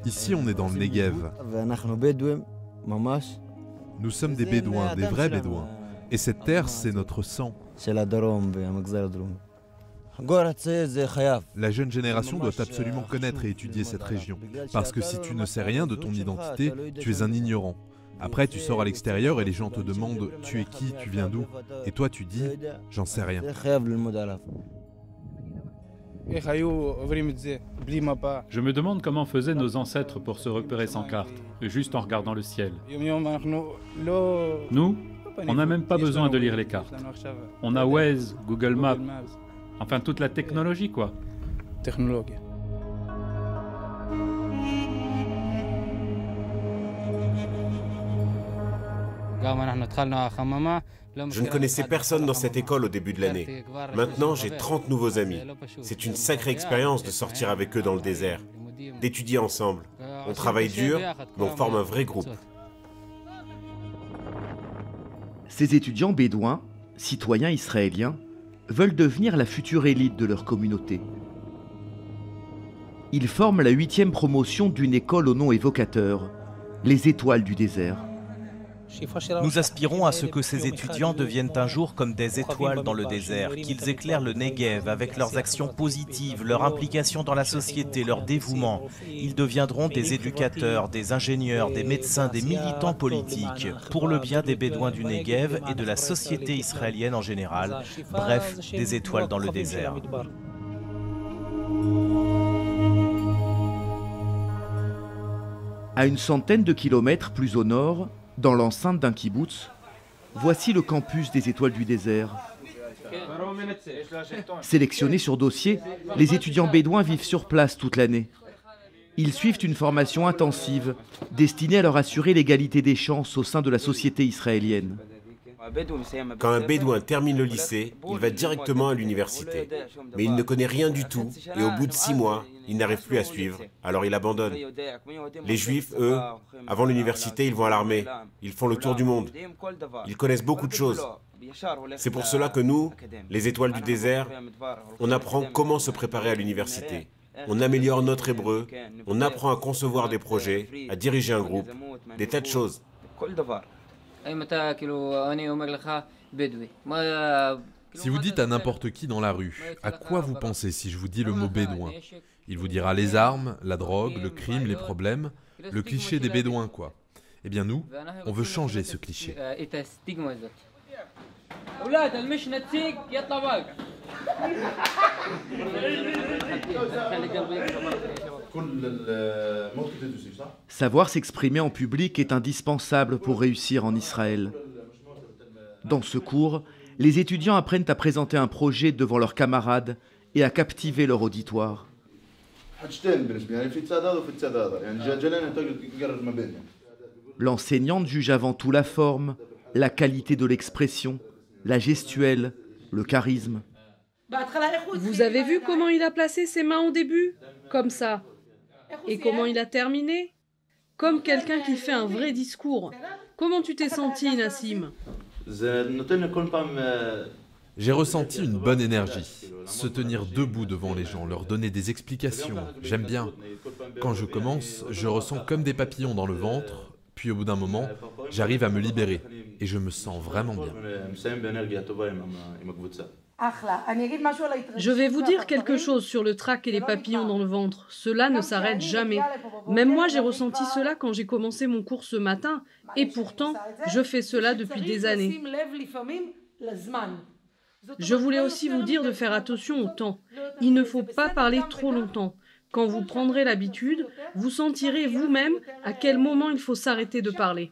Ici, on est dans le Negev. Nous sommes des Bédouins, des vrais Bédouins. Et cette terre, c'est notre sang. La jeune génération doit absolument connaître et étudier cette région. Parce que si tu ne sais rien de ton identité, tu es un ignorant. Après, tu sors à l'extérieur et les gens te demandent « Tu es qui? Tu viens d'où ?» Et toi, tu dis « J'en sais rien. » Je me demande comment faisaient nos ancêtres pour se repérer sans carte, juste en regardant le ciel. Nous, on n'a même pas besoin de lire les cartes. On a Waze, Google Maps, enfin toute la technologie quoi. Je ne connaissais personne dans cette école au début de l'année. Maintenant, j'ai 30 nouveaux amis. C'est une sacrée expérience de sortir avec eux dans le désert, d'étudier ensemble. On travaille dur, mais on forme un vrai groupe. Ces étudiants bédouins, citoyens israéliens, veulent devenir la future élite de leur communauté. Ils forment la 8e promotion d'une école au nom évocateur, les Étoiles du désert. Nous aspirons à ce que ces étudiants deviennent un jour comme des étoiles dans le désert, qu'ils éclairent le Negev avec leurs actions positives, leur implication dans la société, leur dévouement. Ils deviendront des éducateurs, des ingénieurs, des médecins, des militants politiques, pour le bien des Bédouins du Negev et de la société israélienne en général, bref, des étoiles dans le désert. À une centaine de kilomètres plus au nord, dans l'enceinte d'un kibboutz, voici le campus des Étoiles du désert. Sélectionnés sur dossier, les étudiants bédouins vivent sur place toute l'année. Ils suivent une formation intensive destinée à leur assurer l'égalité des chances au sein de la société israélienne. Quand un Bédouin termine le lycée, il va directement à l'université. Mais il ne connaît rien du tout et au bout de 6 mois, il n'arrive plus à suivre, alors il abandonne. Les Juifs, eux, avant l'université, ils vont à l'armée. Ils font le tour du monde. Ils connaissent beaucoup de choses. C'est pour cela que nous, les Étoiles du désert, on apprend comment se préparer à l'université. On améliore notre hébreu, on apprend à concevoir des projets, à diriger un groupe, des tas de choses. Si vous dites à n'importe qui dans la rue, à quoi vous pensez si je vous dis le mot bédouin? Il vous dira les armes, la drogue, le crime, les problèmes, le cliché des bédouins quoi. Eh bien nous, on veut changer ce cliché. Savoir s'exprimer en public est indispensable pour réussir en Israël. Dans ce cours, les étudiants apprennent à présenter un projet devant leurs camarades et à captiver leur auditoire. L'enseignante juge avant tout la forme, la qualité de l'expression, la gestuelle, le charisme. Vous avez vu comment il a placé ses mains au début? Comme ça. Et comment il a terminé? Comme quelqu'un qui fait un vrai discours. Comment tu t'es senti, Nassim? J'ai ressenti une bonne énergie. Se tenir debout devant les gens, leur donner des explications, j'aime bien. Quand je commence, je ressens comme des papillons dans le ventre, puis au bout d'un moment, j'arrive à me libérer et je me sens vraiment bien. Je vais vous dire quelque chose sur le trac et les papillons dans le ventre. Cela ne s'arrête jamais. Même moi, j'ai ressenti cela quand j'ai commencé mon cours ce matin. Et pourtant, je fais cela depuis des années. Je voulais aussi vous dire de faire attention au temps. Il ne faut pas parler trop longtemps. Quand vous prendrez l'habitude, vous sentirez vous-même à quel moment il faut s'arrêter de parler.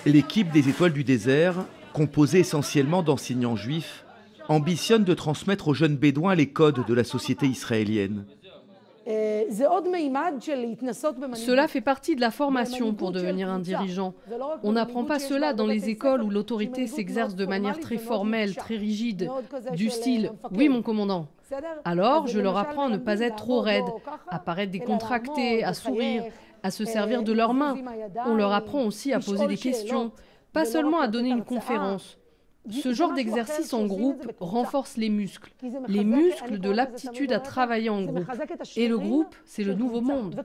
L'équipe des Étoiles du désert, composée essentiellement d'enseignants juifs, ambitionne de transmettre aux jeunes bédouins les codes de la société israélienne. Cela fait partie de la formation pour devenir un dirigeant. On n'apprend pas cela dans les écoles où l'autorité s'exerce de manière très formelle, très rigide, du style « oui mon commandant ». Alors, je leur apprends à ne pas être trop raide, à paraître décontracté, à sourire, à se servir de leurs mains. On leur apprend aussi à poser des questions, pas seulement à donner une conférence. Ce genre d'exercice en groupe renforce les muscles de l'aptitude à travailler en groupe. Et le groupe, c'est le nouveau monde.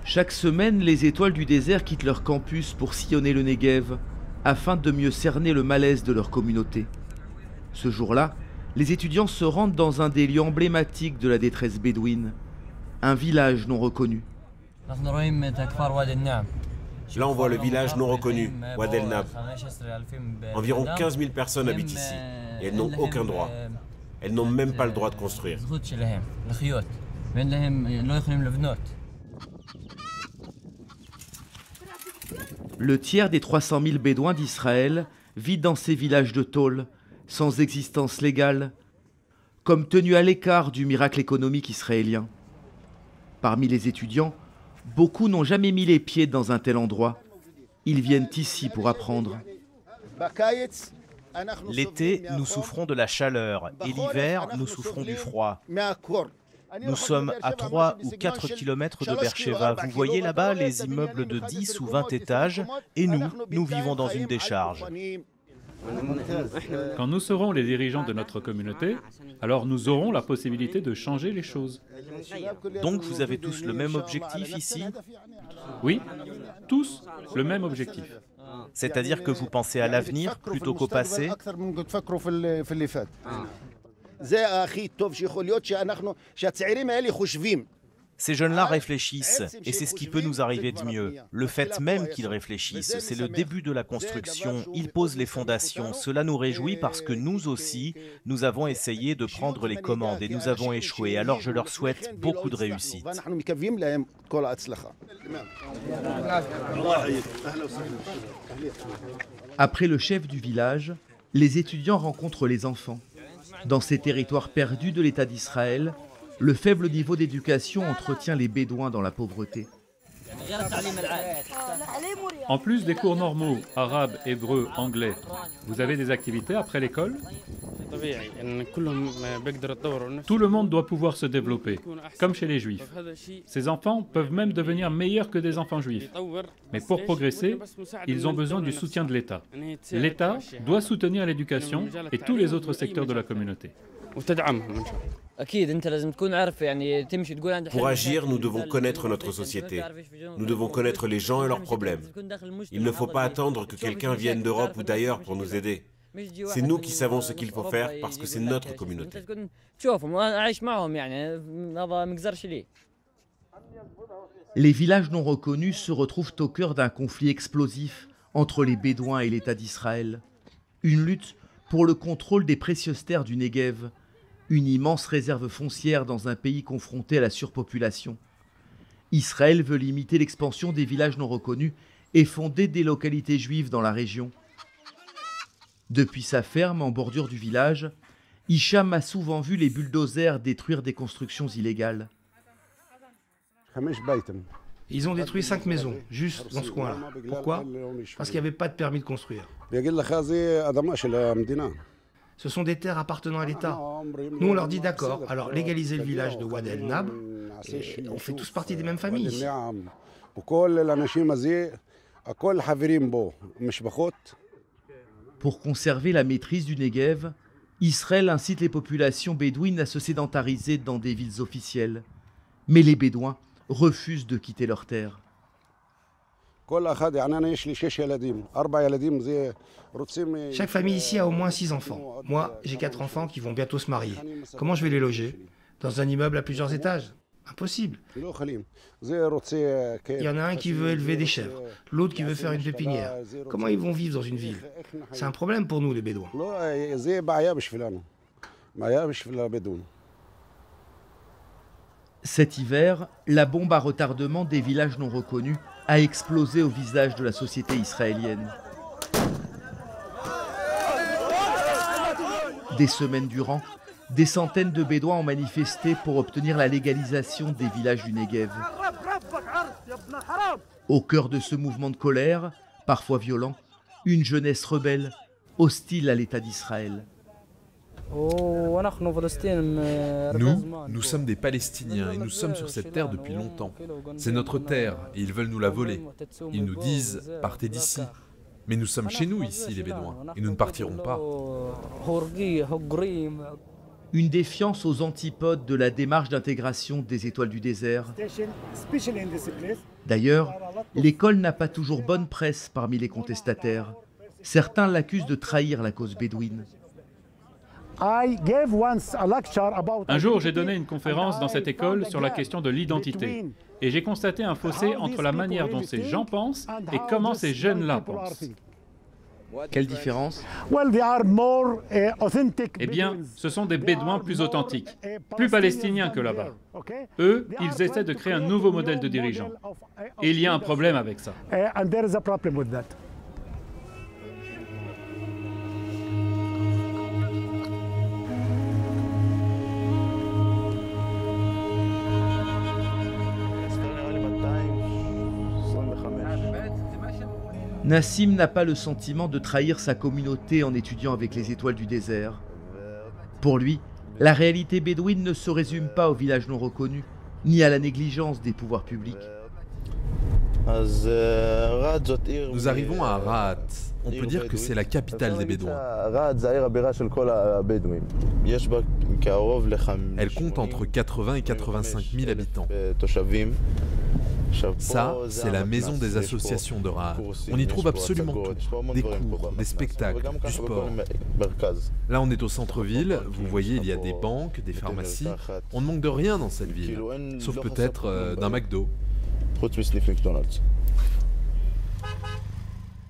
Chaque semaine, les étoiles du désert quittent leur campus pour sillonner le Negev, afin de mieux cerner le malaise de leur communauté. Ce jour-là, les étudiants se rendent dans un des lieux emblématiques de la détresse bédouine, un village non reconnu. Là, on voit le village non reconnu, Wad el-Nab. Environ 15 000 personnes habitent ici, et elles n'ont aucun droit. Elles n'ont même pas le droit de construire. Le tiers des 300 000 bédouins d'Israël vit dans ces villages de tôle, sans existence légale, comme tenus à l'écart du miracle économique israélien. Parmi les étudiants, beaucoup n'ont jamais mis les pieds dans un tel endroit. Ils viennent ici pour apprendre. L'été, nous souffrons de la chaleur et l'hiver, nous souffrons du froid. Nous sommes à 3 ou 4 kilomètres de Beersheva. Vous voyez là-bas les immeubles de 10 ou 20 étages et nous vivons dans une décharge. Quand nous serons les dirigeants de notre communauté, alors nous aurons la possibilité de changer les choses. Donc vous avez tous le même objectif ici? Oui, tous le même objectif. C'est-à-dire que vous pensez à l'avenir plutôt qu'au passé? Ces jeunes-là réfléchissent, et c'est ce qui peut nous arriver de mieux. Le fait même qu'ils réfléchissent, c'est le début de la construction. Ils posent les fondations. Cela nous réjouit parce que nous aussi, nous avons essayé de prendre les commandes et nous avons échoué. Alors je leur souhaite beaucoup de réussite. Après le chef du village, les étudiants rencontrent les enfants. Dans ces territoires perdus de l'État d'Israël, le faible niveau d'éducation entretient les Bédouins dans la pauvreté. En plus des cours normaux, arabe, hébreu, anglais, vous avez des activités après l'école? Tout le monde doit pouvoir se développer, comme chez les Juifs. Ces enfants peuvent même devenir meilleurs que des enfants juifs. Mais pour progresser, ils ont besoin du soutien de l'État. L'État doit soutenir l'éducation et tous les autres secteurs de la communauté. Pour agir, nous devons connaître notre société. Nous devons connaître les gens et leurs problèmes. Il ne faut pas attendre que quelqu'un vienne d'Europe ou d'ailleurs pour nous aider. C'est nous qui savons ce qu'il faut faire parce que c'est notre communauté. Les villages non reconnus se retrouvent au cœur d'un conflit explosif entre les Bédouins et l'État d'Israël. Une lutte pour le contrôle des précieuses terres du Negev, une immense réserve foncière dans un pays confronté à la surpopulation. Israël veut limiter l'expansion des villages non reconnus et fonder des localités juives dans la région. Depuis sa ferme en bordure du village, Hicham a souvent vu les bulldozers détruire des constructions illégales. Ils ont détruit 5 maisons, juste dans ce coin-là. Pourquoi? Parce qu'il n'y avait pas de permis de construire. Ce sont des terres appartenant à l'État. Nous, on leur dit d'accord, alors légalisez le village de Wad el-Nab, et on fait tous partie des mêmes familles ici. Pour conserver la maîtrise du Negev, Israël incite les populations bédouines à se sédentariser dans des villes officielles. Mais les Bédouins refusent de quitter leurs terres. Chaque famille ici a au moins 6 enfants. Moi, j'ai 4 enfants qui vont bientôt se marier. Comment je vais les loger? Dans un immeuble à plusieurs étages? Impossible. Il y en a un qui veut élever des chèvres, l'autre qui veut faire une pépinière. Comment ils vont vivre dans une ville? C'est un problème pour nous, les Bédouins. Cet hiver, la bombe à retardement des villages non reconnus a explosé au visage de la société israélienne. Des semaines durant, des centaines de Bédouins ont manifesté pour obtenir la légalisation des villages du Negev. Au cœur de ce mouvement de colère, parfois violent, une jeunesse rebelle, hostile à l'État d'Israël. Nous sommes des Palestiniens et nous sommes sur cette terre depuis longtemps. C'est notre terre et ils veulent nous la voler. Ils nous disent « partez d'ici ». Mais nous sommes chez nous ici, les Bédouins, et nous ne partirons pas. Une défiance aux antipodes de la démarche d'intégration des Étoiles du désert. D'ailleurs, l'école n'a pas toujours bonne presse parmi les contestataires. Certains l'accusent de trahir la cause bédouine. Un jour, j'ai donné une conférence dans cette école sur la question de l'identité. Et j'ai constaté un fossé entre la manière dont ces gens pensent et comment ces jeunes-là pensent. Quelle différence? Eh bien, ce sont des Bédouins plus authentiques, plus palestiniens que là-bas. Eux, ils essaient de créer un nouveau modèle de dirigeant. Et il y a un problème avec ça. Nassim n'a pas le sentiment de trahir sa communauté en étudiant avec les Étoiles du désert. Pour lui, la réalité bédouine ne se résume pas aux villages non reconnus, ni à la négligence des pouvoirs publics. Nous arrivons à Rahat. On peut dire que c'est la capitale des Bédouins. Elle compte entre 80 et 85 000 habitants. Ça, c'est la maison des associations de Rahat. On y trouve absolument tout. Des cours, des spectacles, du sport. Là, on est au centre-ville. Vous voyez, il y a des banques, des pharmacies. On ne manque de rien dans cette ville, sauf peut-être d'un McDo.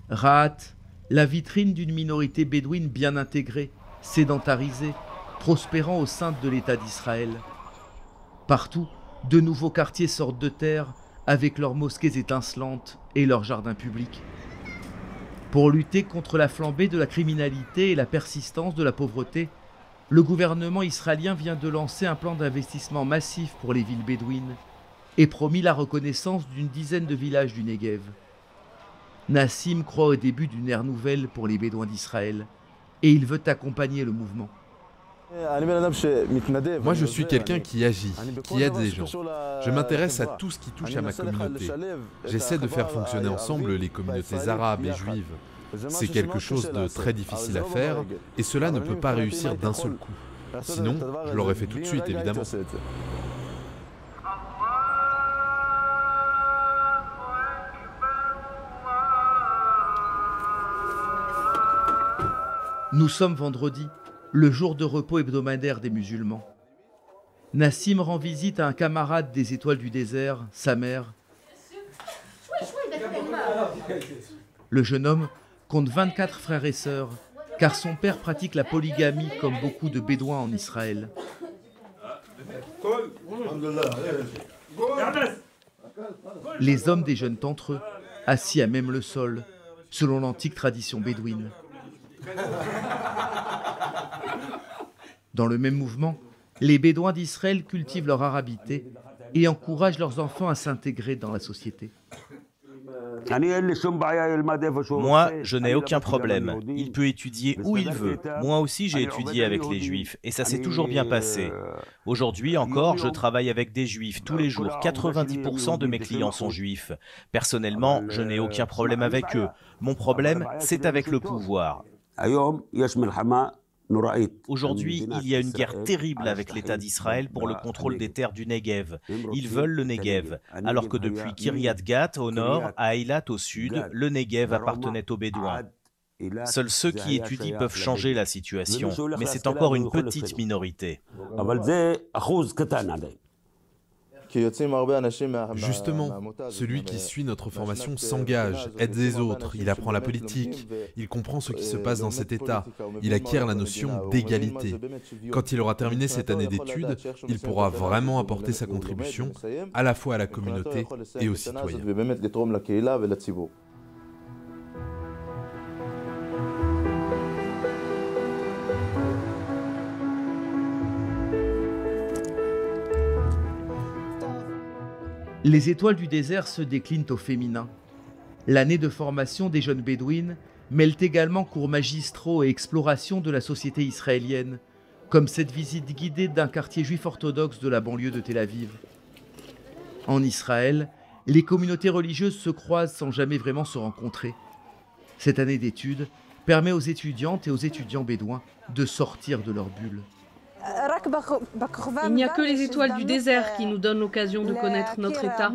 Rahat, la vitrine d'une minorité bédouine bien intégrée, sédentarisée, prospérant au sein de l'État d'Israël. Partout, de nouveaux quartiers sortent de terre, avec leurs mosquées étincelantes et leurs jardins publics. Pour lutter contre la flambée de la criminalité et la persistance de la pauvreté, le gouvernement israélien vient de lancer un plan d'investissement massif pour les villes bédouines et promis la reconnaissance d'une dizaine de villages du Negev. Nassim croit au début d'une ère nouvelle pour les Bédouins d'Israël et il veut accompagner le mouvement. Moi, je suis quelqu'un qui agit, qui aide les gens. Je m'intéresse à tout ce qui touche à ma communauté. J'essaie de faire fonctionner ensemble les communautés arabes et juives. C'est quelque chose de très difficile à faire et cela ne peut pas réussir d'un seul coup. Sinon, je l'aurais fait tout de suite, évidemment. Nous sommes vendredi, le jour de repos hebdomadaire des musulmans. Nassim rend visite à un camarade des Étoiles du désert, sa mère. Le jeune homme compte 24 frères et sœurs, car son père pratique la polygamie comme beaucoup de Bédouins en Israël. Les hommes déjeunent entre eux, assis à même le sol, selon l'antique tradition bédouine. Dans le même mouvement, les Bédouins d'Israël cultivent leur arabité et encouragent leurs enfants à s'intégrer dans la société. Moi, je n'ai aucun problème. Il peut étudier où il veut. Moi aussi, j'ai étudié avec les Juifs et ça s'est toujours bien passé. Aujourd'hui encore, je travaille avec des Juifs tous les jours. 90% de mes clients sont Juifs. Personnellement, je n'ai aucun problème avec eux. Mon problème, c'est avec le pouvoir. Aujourd'hui, il y a une guerre terrible avec l'État d'Israël pour le contrôle des terres du Negev. Ils veulent le Negev, alors que depuis Kiryat Gat au nord à Eilat au sud, le Negev appartenait aux Bédouins. Seuls ceux qui étudient peuvent changer la situation, mais c'est encore une petite minorité. Justement, celui qui suit notre formation s'engage, aide les autres, il apprend la politique, il comprend ce qui se passe dans cet État, il acquiert la notion d'égalité. Quand il aura terminé cette année d'études, il pourra vraiment apporter sa contribution à la fois à la communauté et aux citoyens. Les Étoiles du désert se déclinent au féminin. L'année de formation des jeunes bédouines mêle également cours magistraux et exploration de la société israélienne, comme cette visite guidée d'un quartier juif orthodoxe de la banlieue de Tel Aviv. En Israël, les communautés religieuses se croisent sans jamais vraiment se rencontrer. Cette année d'études permet aux étudiantes et aux étudiants bédouins de sortir de leur bulle. Il n'y a que les étoiles du désert qui nous donnent l'occasion de connaître notre État.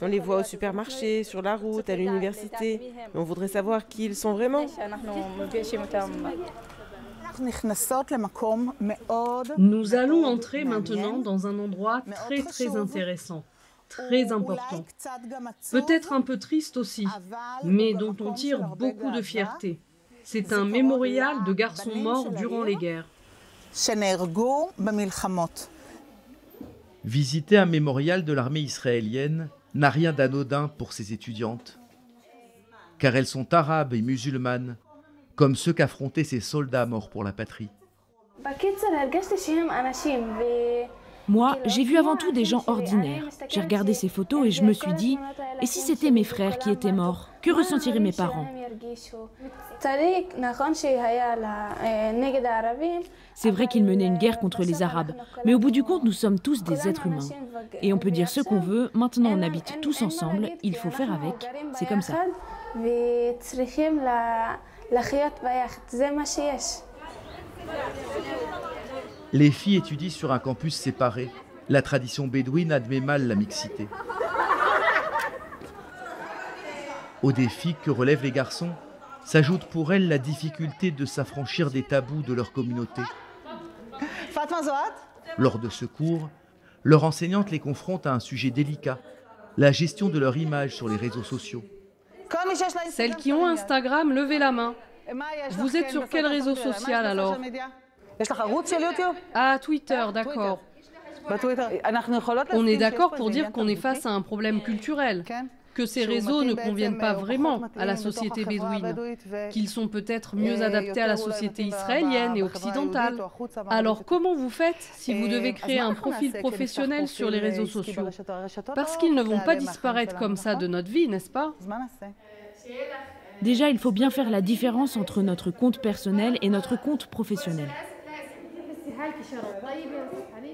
On les voit au supermarché, sur la route, à l'université. Mais on voudrait savoir qui ils sont vraiment. Nous allons entrer maintenant dans un endroit très intéressant, très important. Peut-être un peu triste aussi, mais dont on tire beaucoup de fierté. C'est un mémorial de garçons morts durant les guerres. Visiter un mémorial de l'armée israélienne n'a rien d'anodin pour ces étudiantes, car elles sont arabes et musulmanes, comme ceux qu'affrontaient ces soldats morts pour la patrie. Moi, j'ai vu avant tout des gens ordinaires. J'ai regardé ces photos et je me suis dit, et si c'était mes frères qui étaient morts, que ressentiraient mes parents? C'est vrai qu'ils menaient une guerre contre les Arabes, mais au bout du compte, nous sommes tous des êtres humains. Et on peut dire ce qu'on veut, maintenant on habite tous ensemble, il faut faire avec, c'est comme ça. Les filles étudient sur un campus séparé. La tradition bédouine admet mal la mixité. Aux défis que relèvent les garçons, s'ajoute pour elles la difficulté de s'affranchir des tabous de leur communauté. Lors de ce cours, leur enseignante les confronte à un sujet délicat, la gestion de leur image sur les réseaux sociaux. Celles qui ont Instagram, levez la main. Vous êtes sur quel réseau social alors? Ah, Twitter, d'accord. On est d'accord pour dire qu'on est face à un problème culturel, que ces réseaux ne conviennent pas vraiment à la société bédouine, qu'ils sont peut-être mieux adaptés à la société israélienne et occidentale. Alors comment vous faites si vous devez créer un profil professionnel sur les réseaux sociaux? Parce qu'ils ne vont pas disparaître comme ça de notre vie, n'est-ce pas? Déjà, il faut bien faire la différence entre notre compte personnel et notre compte professionnel.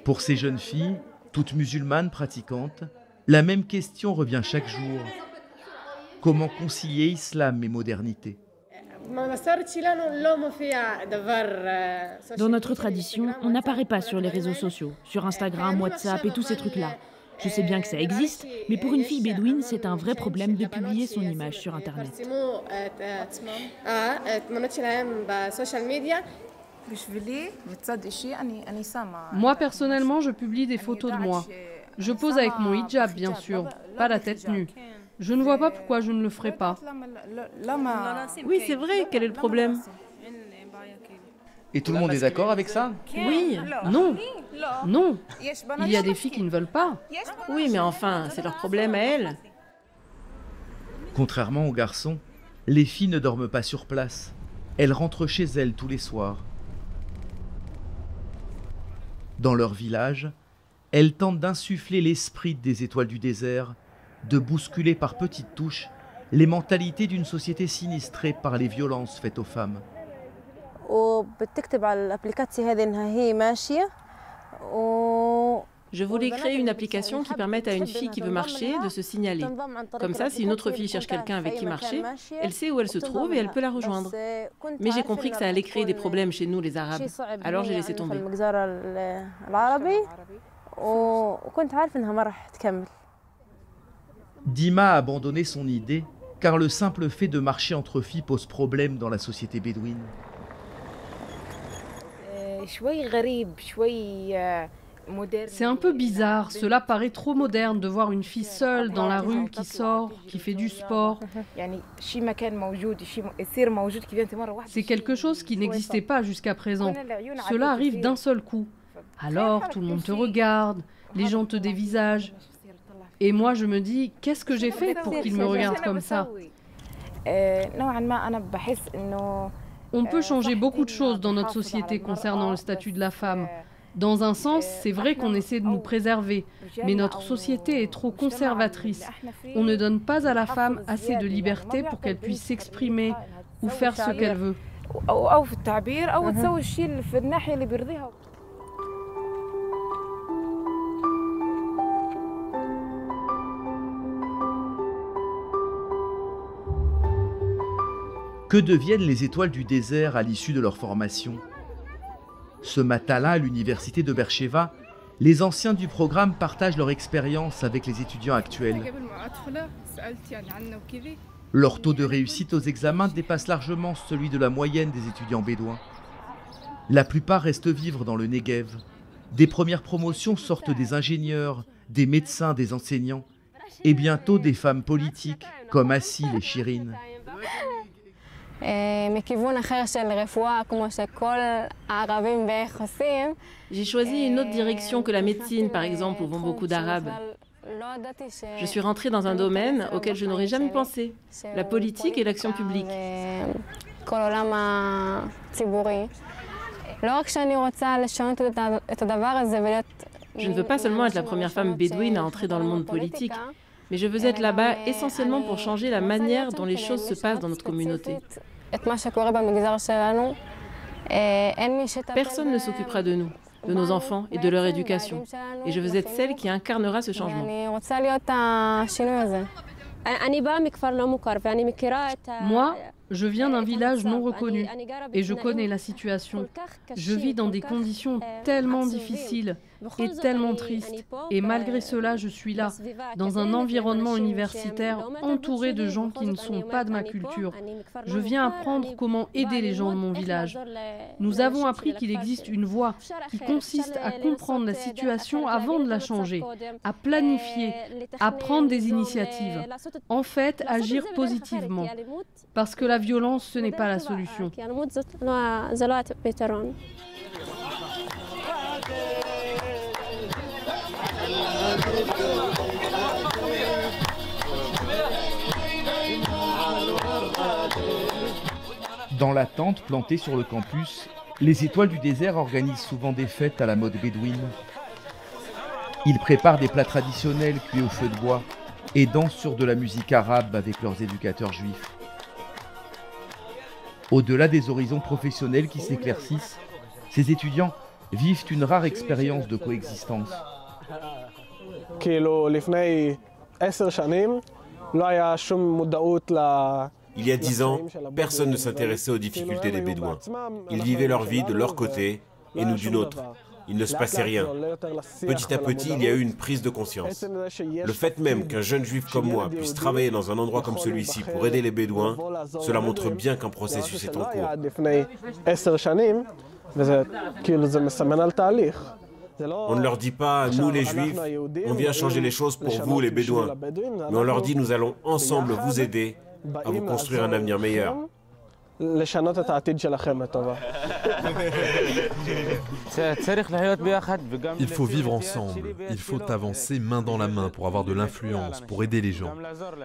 Pour ces jeunes filles, toutes musulmanes pratiquantes, la même question revient chaque jour. Comment concilier islam et modernité? Dans notre tradition, on n'apparaît pas sur les réseaux sociaux, sur Instagram, WhatsApp et tous ces trucs-là. Je sais bien que ça existe, mais pour une fille bédouine, c'est un vrai problème de publier son image sur Internet. Moi, personnellement, je publie des photos de moi. Je pose avec mon hijab, bien sûr, pas la tête nue. Je ne vois pas pourquoi je ne le ferais pas. Oui, c'est vrai, quel est le problème? Et tout le monde est d'accord avec ça? Oui, non, non. Il y a des filles qui ne veulent pas. Oui, mais enfin, c'est leur problème à elles. Contrairement aux garçons, les filles ne dorment pas sur place. Elles rentrent chez elles tous les soirs. Dans leur village, elles tentent d'insuffler l'esprit des étoiles du désert, de bousculer par petites touches les mentalités d'une société sinistrée par les violences faites aux femmes. Je voulais créer une application qui permette à une fille qui veut marcher de se signaler. Comme ça, si une autre fille cherche quelqu'un avec qui marcher, elle sait où elle se trouve et elle peut la rejoindre. Mais j'ai compris que ça allait créer des problèmes chez nous, les Arabes. Alors j'ai laissé tomber. Dima a abandonné son idée car le simple fait de marcher entre filles pose problème dans la société bédouine. C'est un peu bizarre, cela paraît trop moderne de voir une fille seule dans la rue qui sort, qui fait du sport. C'est quelque chose qui n'existait pas jusqu'à présent. Cela arrive d'un seul coup. Alors tout le monde te regarde, les gens te dévisagent. Et moi je me dis, qu'est-ce que j'ai fait pour qu'ils me regardent comme ça? On peut changer beaucoup de choses dans notre société concernant le statut de la femme. Dans un sens, c'est vrai qu'on essaie de nous préserver, mais notre société est trop conservatrice. On ne donne pas à la femme assez de liberté pour qu'elle puisse s'exprimer ou faire ce qu'elle veut. Que deviennent les étoiles du désert à l'issue de leur formation? Ce matin-là, à l'université de Beersheva, les anciens du programme partagent leur expérience avec les étudiants actuels. Leur taux de réussite aux examens dépasse largement celui de la moyenne des étudiants bédouins. La plupart restent vivre dans le Negev. Des premières promotions sortent des ingénieurs, des médecins, des enseignants, et bientôt des femmes politiques comme Assil et Shirin. J'ai choisi une autre direction que la médecine, par exemple, où vont beaucoup d'Arabes. Je suis rentrée dans un domaine auquel je n'aurais jamais pensé, la politique et l'action publique. Je ne veux pas seulement être la première femme bédouine à entrer dans le monde politique, mais je veux être là-bas essentiellement pour changer la manière dont les choses se passent dans notre communauté. Personne ne s'occupera de nous, de nos enfants et de leur éducation. Et je veux être celle qui incarnera ce changement. Moi, je viens d'un village non reconnu et je connais la situation. Je vis dans des conditions tellement difficiles et tellement tristes. Et malgré cela, je suis là, dans un environnement universitaire entouré de gens qui ne sont pas de ma culture. Je viens apprendre comment aider les gens de mon village. Nous avons appris qu'il existe une voie qui consiste à comprendre la situation avant de la changer, à planifier, à prendre des initiatives. En fait, agir positivement. Parce que la violence, ce n'est pas la solution. Dans la tente plantée sur le campus, les étoiles du désert organisent souvent des fêtes à la mode bédouine. Ils préparent des plats traditionnels cuits au feu de bois et dansent sur de la musique arabe avec leurs éducateurs juifs. Au-delà des horizons professionnels qui s'éclaircissent, ces étudiants vivent une rare expérience de coexistence. Il y a 10 ans, personne ne s'intéressait aux difficultés des Bédouins. Ils vivaient leur vie de leur côté et nous d'une autre. Il ne se passait rien. Petit à petit, il y a eu une prise de conscience. Le fait même qu'un jeune juif comme moi puisse travailler dans un endroit comme celui-ci pour aider les Bédouins, cela montre bien qu'un processus est en cours. On ne leur dit pas, nous les Juifs, on vient changer les choses pour vous les Bédouins. Mais on leur dit, nous allons ensemble vous aider à vous construire un avenir meilleur. Il faut vivre ensemble, il faut avancer main dans la main pour avoir de l'influence, pour aider les gens.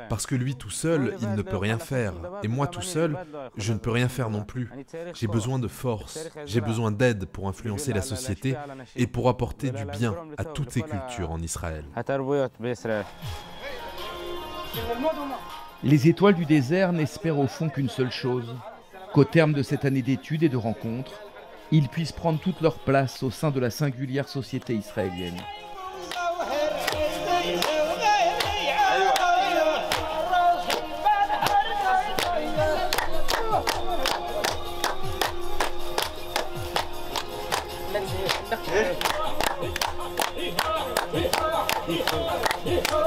Parce que lui tout seul, il ne peut rien faire. Et moi tout seul, je ne peux rien faire non plus. J'ai besoin de force, j'ai besoin d'aide pour influencer la société et pour apporter du bien à toutes ces cultures en Israël. Les étoiles du désert n'espèrent au fond qu'une seule chose, qu'au terme de cette année d'études et de rencontres, ils puissent prendre toute leur place au sein de la singulière société israélienne. Yeah.